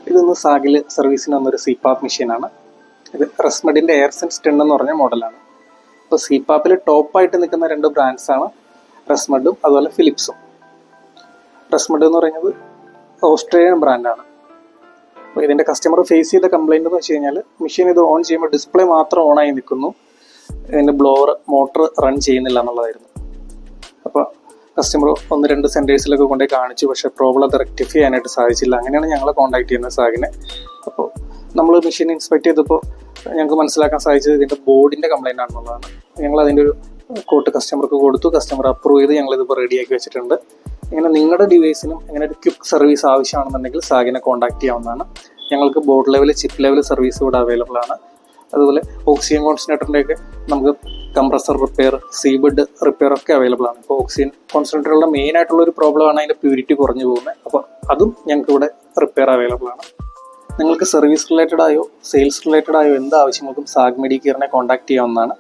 ഇതൊന്ന് സാഗിൽ സർവീസിന് വന്നൊരു സിപാപ്പ് മെഷീനാണ്. ഇത് റെസ്മെഡിൻ്റെ എയർസെൻസ് 10 എന്ന് പറഞ്ഞ മോഡലാണ്. ഇപ്പോൾ സിപാപ്പിൽ ടോപ്പായിട്ട് നിൽക്കുന്ന 2 ബ്രാൻഡ്സാണ് റെസ്മെഡും അതുപോലെ ഫിലിപ്സും. റെസ്മെഡ് എന്ന് പറയുന്നത് ഓസ്ട്രേലിയൻ ബ്രാൻഡാണ്. അപ്പോൾ ഇതിൻ്റെ കസ്റ്റമർ ഫേസ് ചെയ്ത കംപ്ലൈൻറ്റ് എന്ന് വെച്ച് കഴിഞ്ഞാൽ മെഷീൻ ഇത് ഓൺ ചെയ്യുമ്പോൾ ഡിസ്പ്ലേ മാത്രം ഓണായി നിൽക്കുന്നു, ഇതിൻ്റെ ബ്ലോവർ മോട്ടർ റൺ ചെയ്യുന്നില്ല എന്നുള്ളതായിരുന്നു. അപ്പോൾ കസ്റ്റമർ 1-2 സെൻറ്റേഴ്സിലൊക്കെ കൊണ്ടുപോയി കാണിച്ചു, പക്ഷേ പ്രോബ്ലം അത് റെക്ടിഫൈ ചെയ്യാനായിട്ട് സാധിച്ചില്ല. അങ്ങനെയാണ് ഞങ്ങളെ കോൺടാക്ട് ചെയ്യുന്നത് സാഗിനെ. അപ്പോൾ നമ്മൾ മെഷീൻ ഇൻസ്പെക്ട് ചെയ്തപ്പോൾ ഞങ്ങൾക്ക് മനസ്സിലാക്കാൻ സാധിച്ചത് ഇതിൻ്റെ ബോർഡിൻ്റെ കംപ്ലൈൻ്റ് ആണെന്നുള്ളതാണ്. ഞങ്ങൾ അതിൻ്റെ ഒരു കോട്ട് കസ്റ്റമർക്ക് കൊടുത്തു, കസ്റ്റമർ അപ്രൂവ് ചെയ്ത് ഞങ്ങളിതിപ്പോൾ റെഡിയാക്കി വെച്ചിട്ടുണ്ട്. ഇങ്ങനെ നിങ്ങളുടെ ഡിവൈസിനും ഇങ്ങനെ ഒരു ക്വിക്ക് സർവീസ് ആവശ്യമാണെന്നുണ്ടെങ്കിൽ സാഗിനെ കോൺടാക്ട് ചെയ്യാവുന്നതാണ്. ഞങ്ങൾക്ക് board level, chip level service ഇവിടെ അവൈലബിൾ ആണ്. അതുപോലെ ഓക്സിജൻ കോൺസെൻട്രേറ്ററിൻ്റെയൊക്കെ നമുക്ക് കംപ്രസർ റിപ്പയർ, സീബഡ് റിപ്പയർ ഒക്കെ അവൈലബിൾ ആണ്. ഇപ്പോൾ ഓക്സിജൻ കോൺസെൻട്രേറ്ററുകളുടെ മെയിൻ ആയിട്ടുള്ള ഒരു പ്രോബ്ലമാണ് അതിൻ്റെ പ്യൂരിറ്റി കുറഞ്ഞു പോകുന്നത്. അപ്പോൾ അതും ഞങ്ങൾക്ക് ഇവിടെ റിപ്പയർ അവൈലബിൾ ആണ്. നിങ്ങൾക്ക് സർവീസ് റിലേറ്റഡ് ആയോ സെയിൽസ് റിലേറ്റഡ് ആയോ എന്ത് ആവശ്യങ്ങൾക്കും സാഗ് മെഡിക്കെയറിനെ കോൺടാക്ട് ചെയ്യാവുന്നതാണ്.